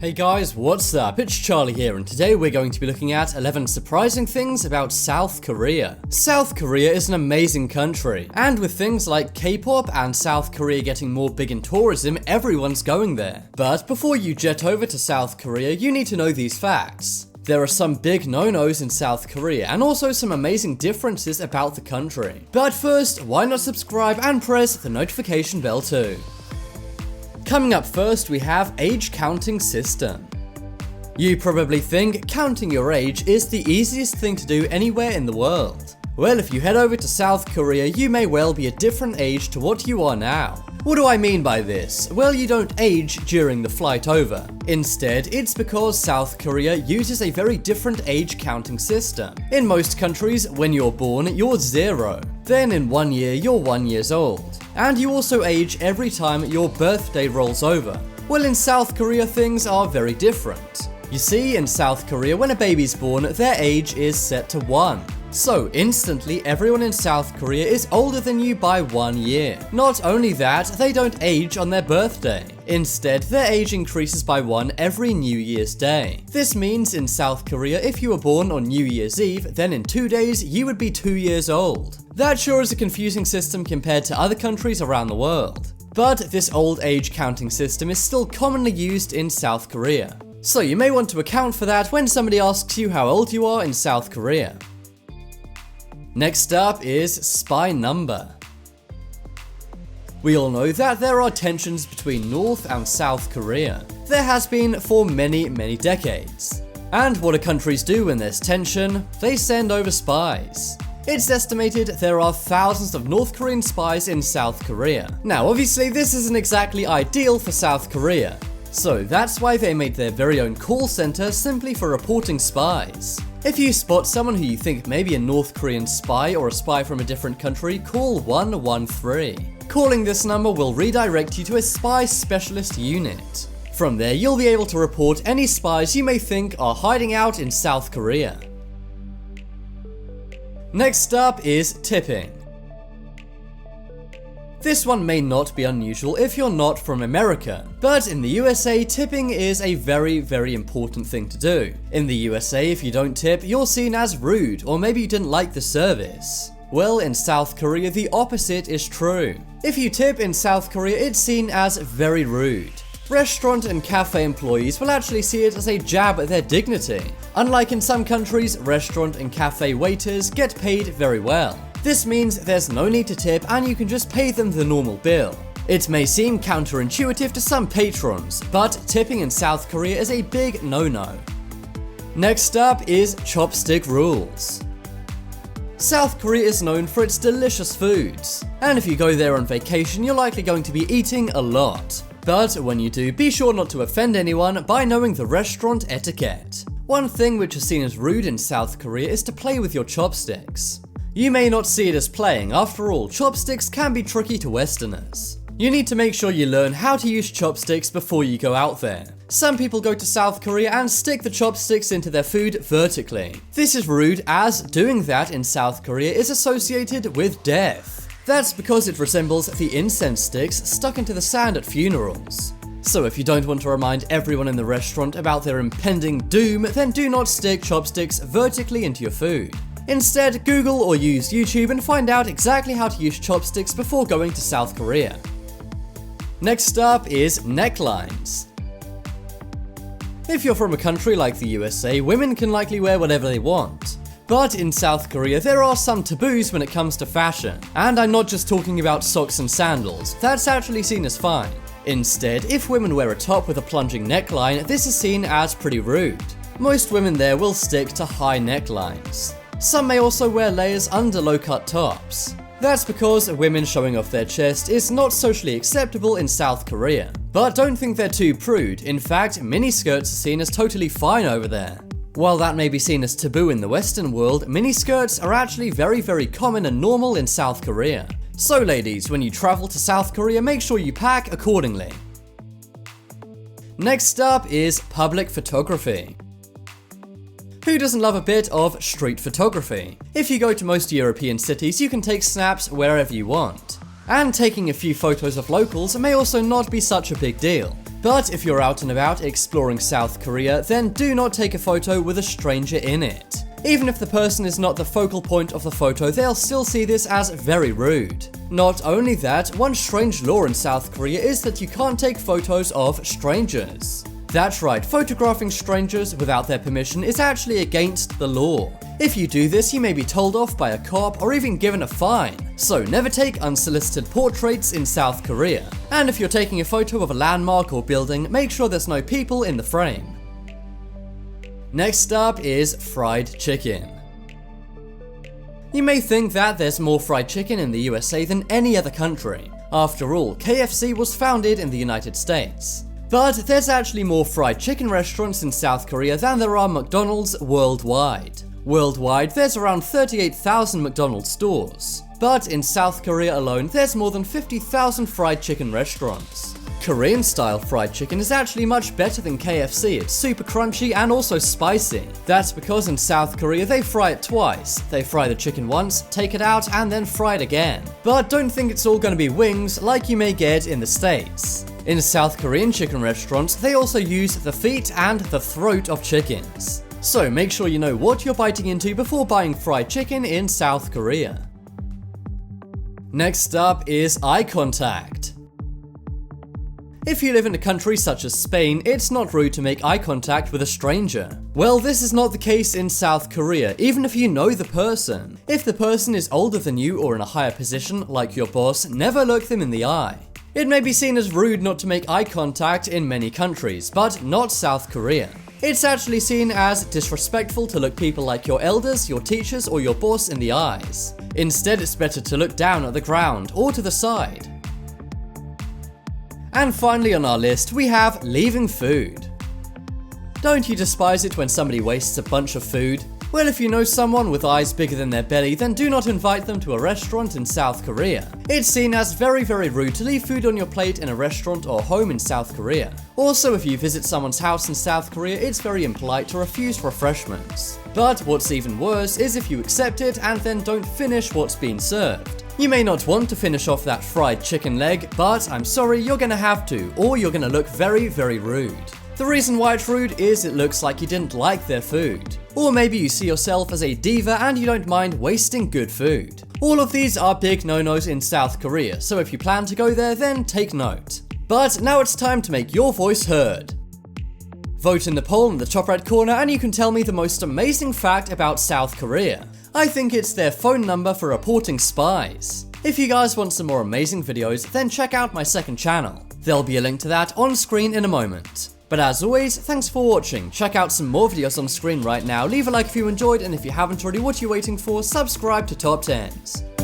Hey guys, what's up? It's Charlie here, and today we're going to be looking at 11 surprising things about South Korea. South Korea is an amazing country, and with things like K-pop and South Korea getting more big in tourism, everyone's going there. But before you jet over to South Korea, you need to know these facts. There are some big no-nos in South Korea, and also some amazing differences about the country. But first, why not subscribe and press the notification bell too? Coming up first, we have age counting system. You probably think counting your age is the easiest thing to do anywhere in the world. Well, if you head over to South Korea, you may well be a different age to what you are now. What do I mean by this? Well, you don't age during the flight over. Instead, it's because South Korea uses a very different age counting system. In most countries, when you're born, you're 0. Then in 1 year, you're 1 year old. And you also age every time your birthday rolls over. Well, in South Korea, things are very different. You see, in South Korea, when a baby's born, their age is set to 1. So instantly, everyone in South Korea is older than you by 1 year. Not only that, they don't age on their birthday. Instead, their age increases by 1 every New Year's Day. This means in South Korea, if you were born on New Year's Eve, then in 2 days, you would be 2 years old. That sure is a confusing system compared to other countries around the world. But this old age counting system is still commonly used in South Korea. So you may want to account for that when somebody asks you how old you are in South Korea. Next up is spy number. We all know that there are tensions between North and South Korea. There has been for many decades. And what do countries do when there's tension? They send over spies. It's estimated there are thousands of North Korean spies in South Korea. Now obviously this isn't exactly ideal for South Korea. So that's why they made their very own call center simply for reporting spies. If you spot someone who you think may be a North Korean spy or a spy from a different country, call 113. Calling this number will redirect you to a spy specialist unit. From there, you'll be able to report any spies you may think are hiding out in South Korea. Next up is tipping. This one may not be unusual if you're not from America, but in the USA, tipping is a very important thing to do. In the USA, if you don't tip, you're seen as rude, or maybe you didn't like the service. Well, in South Korea, the opposite is true. If you tip in South Korea, it's seen as very rude. Restaurant and cafe employees will actually see it as a jab at their dignity. Unlike in some countries, restaurant and cafe waiters get paid very well. This means there's no need to tip and you can just pay them the normal bill. It may seem counterintuitive to some patrons, but tipping in South Korea is a big no-no. Next up is Chopstick Rules. South Korea is known for its delicious foods, and if you go there on vacation, you're likely going to be eating a lot. But when you do, be sure not to offend anyone by knowing the restaurant etiquette. One thing which is seen as rude in South Korea is to play with your chopsticks. You may not see it as playing, after all, chopsticks can be tricky to Westerners. You need to make sure you learn how to use chopsticks before you go out there. Some people go to South Korea and stick the chopsticks into their food vertically. This is rude, as doing that in South Korea is associated with death. That's because it resembles the incense sticks stuck into the sand at funerals. So if you don't want to remind everyone in the restaurant about their impending doom, then do not stick chopsticks vertically into your food. Instead, Google or use YouTube and find out exactly how to use chopsticks before going to South Korea. Next up is necklines. If you're from a country like the USA, women can likely wear whatever they want. But in South Korea, there are some taboos when it comes to fashion. And I'm not just talking about socks and sandals, that's actually seen as fine. Instead, if women wear a top with a plunging neckline, this is seen as pretty rude. Most women there will stick to high necklines. Some may also wear layers under low-cut tops. That's because women showing off their chest is not socially acceptable in South Korea. But don't think they're too prude, in fact, miniskirts are seen as totally fine over there. While that may be seen as taboo in the Western world, miniskirts are actually very common and normal in South Korea. So ladies, when you travel to South Korea, make sure you pack accordingly. Next up is public photography. Who doesn't love a bit of street photography? If you go to most European cities, you can take snaps wherever you want. And taking a few photos of locals may also not be such a big deal. But if you're out and about exploring South Korea, then do not take a photo with a stranger in it. Even if the person is not the focal point of the photo, they'll still see this as very rude. Not only that, one strange law in South Korea is that you can't take photos of strangers. That's right, photographing strangers without their permission is actually against the law. If you do this, you may be told off by a cop or even given a fine. So never take unsolicited portraits in South Korea. And if you're taking a photo of a landmark or building, make sure there's no people in the frame. Next up is fried chicken. You may think that there's more fried chicken in the USA than any other country. After all, KFC was founded in the United States. But there's actually more fried chicken restaurants in South Korea than there are McDonald's worldwide. Worldwide, there's around 38,000 McDonald's stores. But in South Korea alone, there's more than 50,000 fried chicken restaurants. Korean-style fried chicken is actually much better than KFC. It's super crunchy and also spicy. That's because in South Korea they fry it twice. They fry the chicken once, take it out, and then fry it again. But don't think it's all gonna be wings like you may get in the States. In South Korean chicken restaurants, they also use the feet and the throat of chickens. So make sure you know what you're biting into before buying fried chicken in South Korea. Next up is eye contact. If you live in a country such as Spain, it's not rude to make eye contact with a stranger. Well, this is not the case in South Korea, even if you know the person. If the person is older than you or in a higher position, like your boss, never look them in the eye. It may be seen as rude not to make eye contact in many countries, but not South Korea. It's actually seen as disrespectful to look people like your elders, your teachers, or your boss in the eyes. Instead, it's better to look down at the ground or to the side. And finally on our list, we have leaving food. Don't you despise it when somebody wastes a bunch of food? Well, if you know someone with eyes bigger than their belly, then do not invite them to a restaurant in South Korea. It's seen as very, very rude to leave food on your plate in a restaurant or home in South Korea. Also, if you visit someone's house in South Korea, it's very impolite to refuse refreshments. But what's even worse is if you accept it and then don't finish what's been served. You may not want to finish off that fried chicken leg, but I'm sorry, you're gonna have to, or you're gonna look very, very rude. The reason why it's rude is it looks like you didn't like their food. Or maybe you see yourself as a diva and you don't mind wasting good food. All of these are big no-nos in South Korea, so if you plan to go there, then take note. But now it's time to make your voice heard. Vote in the poll in the top right corner and you can tell me the most amazing fact about South Korea. I think it's their phone number for reporting spies. If you guys want some more amazing videos, then check out my second channel. There'll be a link to that on screen in a moment. But as always, thanks for watching. Check out some more videos on screen right now. Leave a like if you enjoyed, and if you haven't already, what are you waiting for? Subscribe to Top 10s.